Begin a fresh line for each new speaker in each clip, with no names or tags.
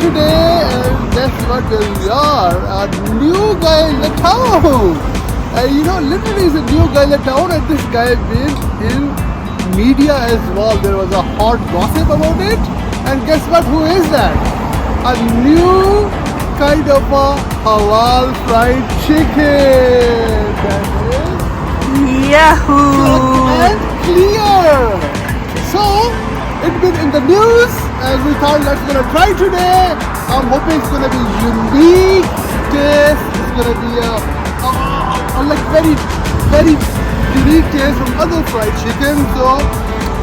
today, and guess what? We are a new guy in the town. Literally he's a new guy in the town, and this guy been in media as well. There was a hot gossip about it, and guess what? Who is that? A new kind of a halal fried chicken. That is
Yahoo!
and clear. So it's been in the news, and we thought let's gonna try today. I'm hoping it's gonna be unique taste. It's gonna be a like very, very unique taste from other fried chicken. So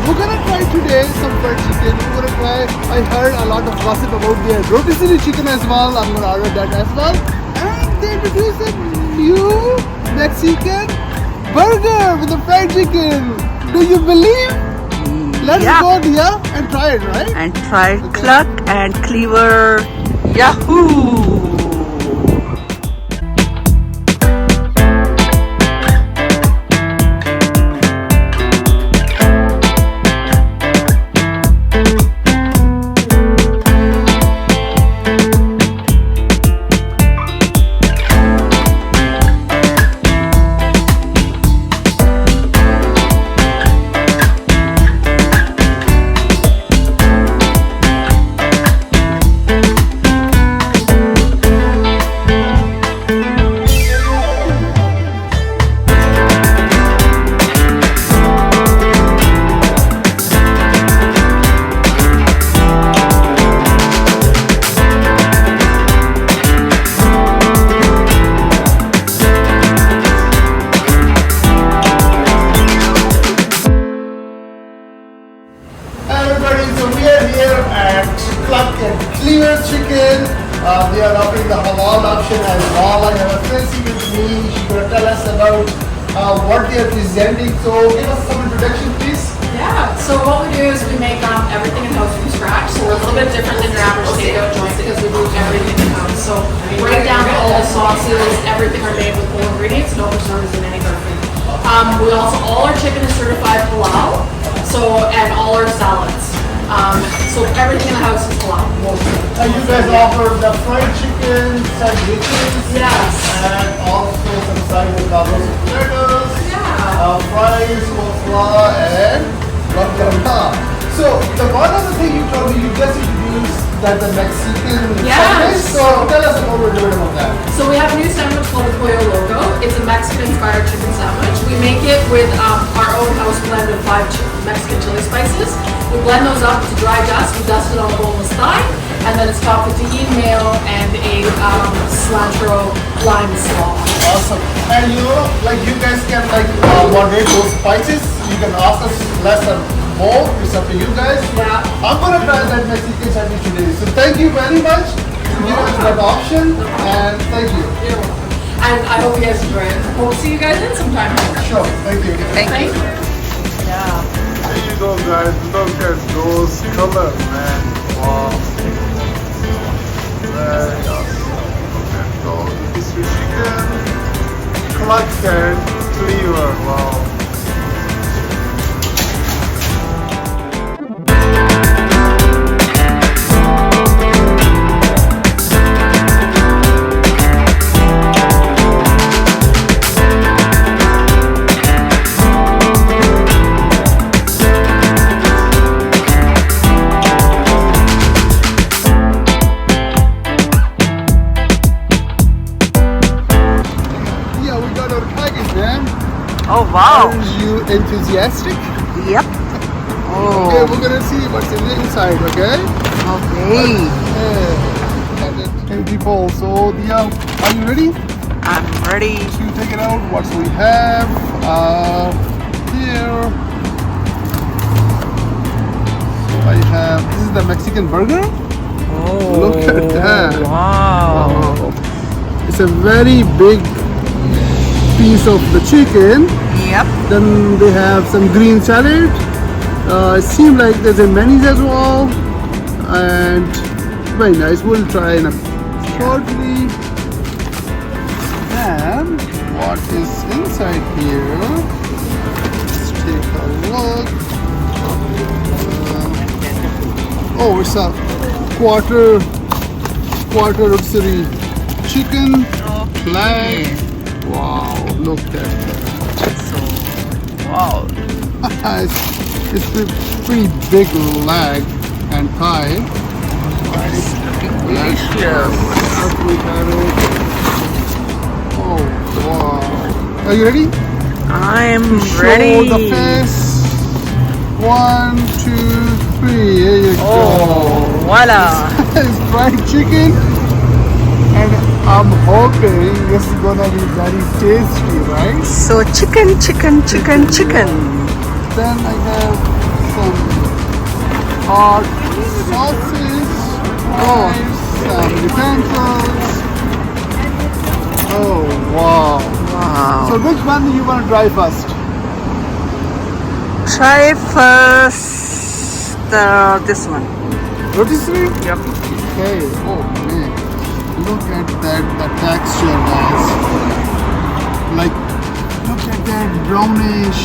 we're gonna try today some fried chicken. We're gonna try. I heard a lot of gossip about the rotisserie chicken as well. I'm gonna order that as well. And they introduced a new Mexican burger with the fried chicken. Do you believe? Let's go there and try it, right?
And try Cluck and Cleaver. Yahoo!
Cluck and Cleaver chicken. They are offering the halal option as well. I have a Tracy with me. She's going to tell us about what they are presenting. So give us some introduction, please.
Yeah, so what we do is we make everything in-house from scratch. So we're a little bit different than your average takeout joint because we do everything in-house. So right down to all the sauces, everything are made with whole ingredients, no preservatives in any of our food. We also, all our chicken is certified halal, and all our salads. So everything in the house is halal.
And you guys offer the fried chicken, sandwiches,
yes,
and also some side with arroz and potatoes, fries, coleslaw, and guacamole. So the one other thing you told me, you just introduced that the Mexican sandwich. So tell us about what we're doing about that.
So we have a new sandwich called the Pollo Loco. It's a Mexican-inspired chicken sandwich. We make it with our own house blend of 5 Mexican chili spices. We blend those up to dry dust. We dust it on a boneless thigh, and then it's topped with tahini mayo and a cilantro lime slaw.
Awesome. And like you guys can moderate those spices. You can ask us less than more. It's up to you guys.
Yeah.
I'm gonna try that Mexican sandwich today. So thank you very much for giving us that option, and thank you.
You're welcome. And I hope you guys enjoy it. Hope to see you guys in sometime.
Sure. Thank you.
Thank you.
Yeah.
There you go, guys. Look at those colors, man. Wow. Very awesome. Look at those. Rotisserie chicken, Cluck and Cleaver. Wow.
Oh wow!
Are you enthusiastic?
Yep.
Okay, we're gonna see what's in the inside. Okay. Okay, people. So, Dia, are you ready?
I'm ready.
To take it out. What we have here? So I have. This is the Mexican burger.
Oh,
look at that!
Wow.
It's a very big piece of the chicken.
Yep.
Then they have some green salad. It seems like there's a mayonnaise as well, and very nice. We'll try in a shortly. And what is inside here? Let's take a look. Oh, it's a quarter quarter rotisserie chicken leg.
Okay.
Wow, look at that.
So, wow.
it's pretty big leg and thigh.
It's looking
Let's
delicious.
we have it. Oh wow. Are you ready?
I'm
Show
ready.
the face. 1, 2, 3. Here you
Oh,
go.
voila.
It's fried chicken, and I'm hoping this is gonna be very tasty, right?
So chicken.
Then I have some hot sauces, some utensils. Oh wow!
Wow.
So which one do you want to try first?
Try first this one.
Rotisserie?
Yep.
Okay. Oh man, look at that, the texture, guys. Like, look at that brownish.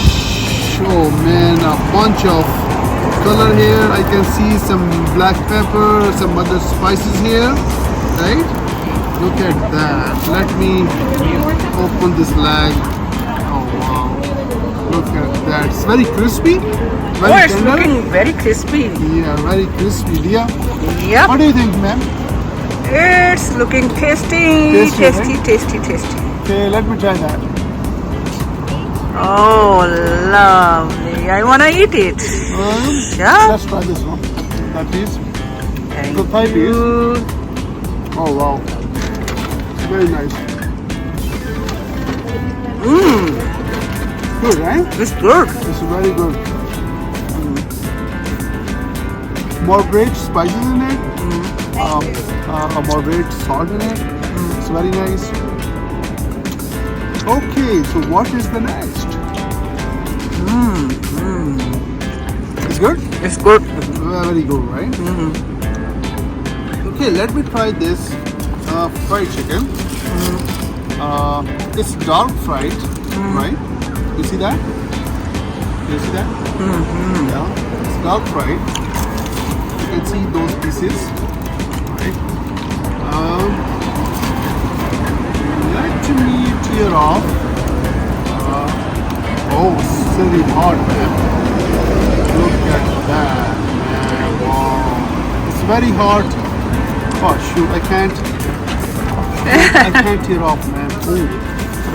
Oh man, a bunch of color here. I can see some black pepper, some other spices here, right? Look at that. Let me open this leg. Oh wow. Look at that. It's very crispy. Very
Oh, it's
tender.
looking very crispy.
Yeah, very crispy. Dia,
Yep.
what do you think, ma'am?
It's looking tasty.
Tasty,
Tasty.
Okay, let me try that.
Oh, lovely. I wanna eat it. Yeah.
Let's try this one. That piece.
Thank
The thigh piece.
you.
Oh wow. Very nice. Good, right?
It's good.
It's very good. Moderate spices in it. Moderate salt in it. It's very nice. Okay, so what is the next? It's good?
It's good.
Very good, right? Okay, let me try this fried chicken. It's dark fried, right? You see that? You see that? Yeah, it's dark fried. You can see those pieces, right? Let me tear off. Oh, it's really hot, man. Look at that, man. Wow. It's very hot. Oh shoot, I can't tear off, man. Oh,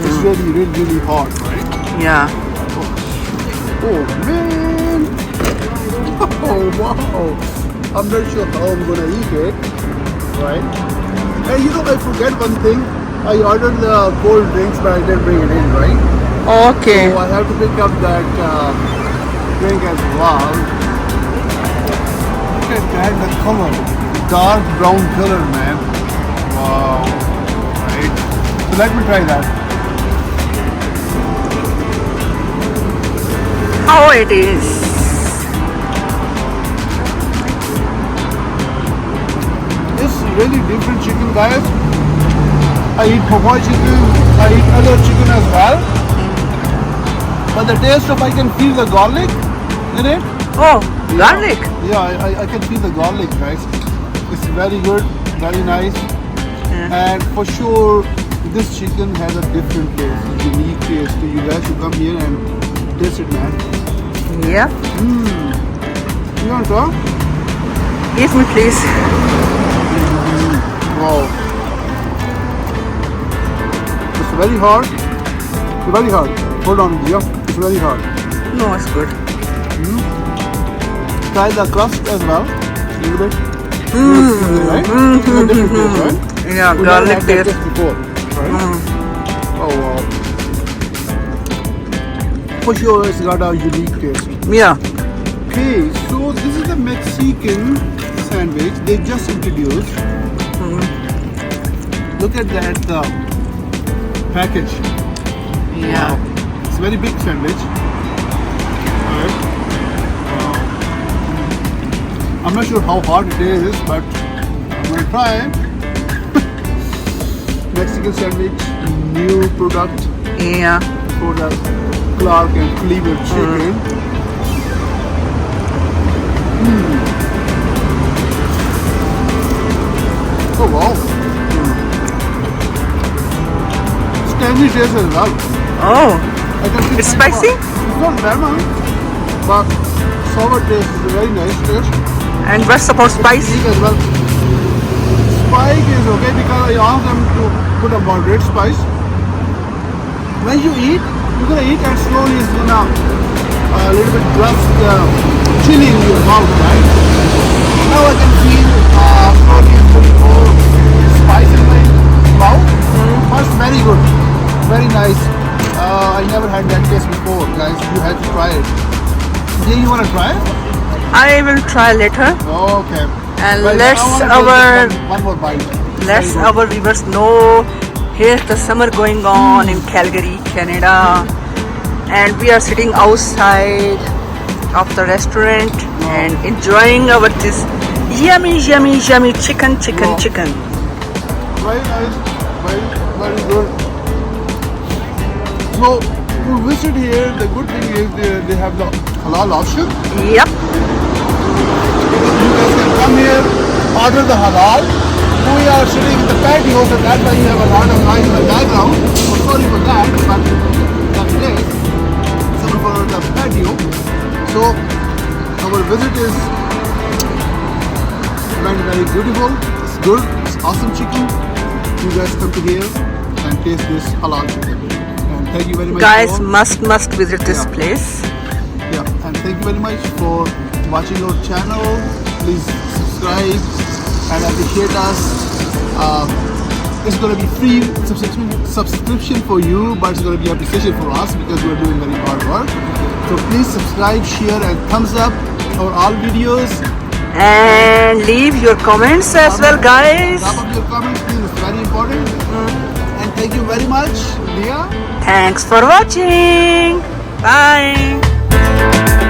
it's really hot, right?
Yeah.
Oh man. Oh wow. I'm not sure how I'm gonna eat it, right? And you know, I forget one thing. I ordered the cold drinks, but I didn't bring it in, right?
Okay.
So I have to pick up that drink as well. Look at that, the color. Dark brown color, man. Wow. Right. So let me try that.
How it is?
It's really different chicken, guys. I eat Popeye chicken, I eat other chicken as well. But the taste of, I can feel the garlic in it.
Oh, garlic.
Yeah, I can feel the garlic, guys. It's very good, very nice. And for sure, this chicken has a different taste, a unique taste. So you guys should come here and taste it, man.
Yeah.
You want to try?
Give me, please.
Wow. It's very hard. It's very hard. Hold on, dear. It's very hard.
No, it's good.
Try the crust as well. A little bit. Right? It's a different taste, right?
Yeah,
We
garlic
never had that
taste.
taste before, right? Oh wow. For sure, it's got a unique taste.
Yeah.
Okay, so this is the Mexican sandwich they just introduced. Look at that package.
Yeah.
Wow. It's a very big sandwich. Alright. I'm not sure how hard it is, but I'm gonna try it. Mexican sandwich, new product
Yeah.
for the Cluck and Cleaver chicken. Oh wow. It's tangy taste as well.
Oh,
I can see
it's
kind of
spicy?
it's not lemon, but sour taste is a very nice taste.
And what's about spice?
Unique as well. Spike is okay because I asked them to put a moderate spice. When you eat, you're gonna eat and slowly it's gonna a little bit rust chili in your mouth, right? Now I can feel slowly it's putting more spice in my mouth. But it's very good, very nice. I never had that taste before, guys. You have to try it. Yeah, you wanna try it?
I will try later.
Okay.
And
Well,
let's
I wanna take one more bite.
let's
Very good.
our viewers know here's the summer going on in Calgary, Canada, and we are sitting outside of the restaurant and enjoying our this yummy chicken.
Very nice, very good. So to visit here, the good thing is they have the halal option.
Yep.
You guys can come here, order the halal. We are sitting in the patio, so that's why you have a lot of noise in the background. So sorry for that, but that's it. So for the patio. So our visit is very beautiful. It's good. It's awesome chicken. You guys come to here and taste this halal chicken. And thank you very much.
Guys,
for,
must visit this
Yeah.
place.
Yeah, and thank you very much for watching our channel. Please subscribe and appreciate us. It's going to be free subscription for you, but it's going to be appreciation for us because we're doing very hard work. So please subscribe, share, and thumbs up our all videos.
And leave your comments as well, guys.
Drop up your comments, please. It's very important. And thank you very much, Leah.
Thanks for watching. Bye.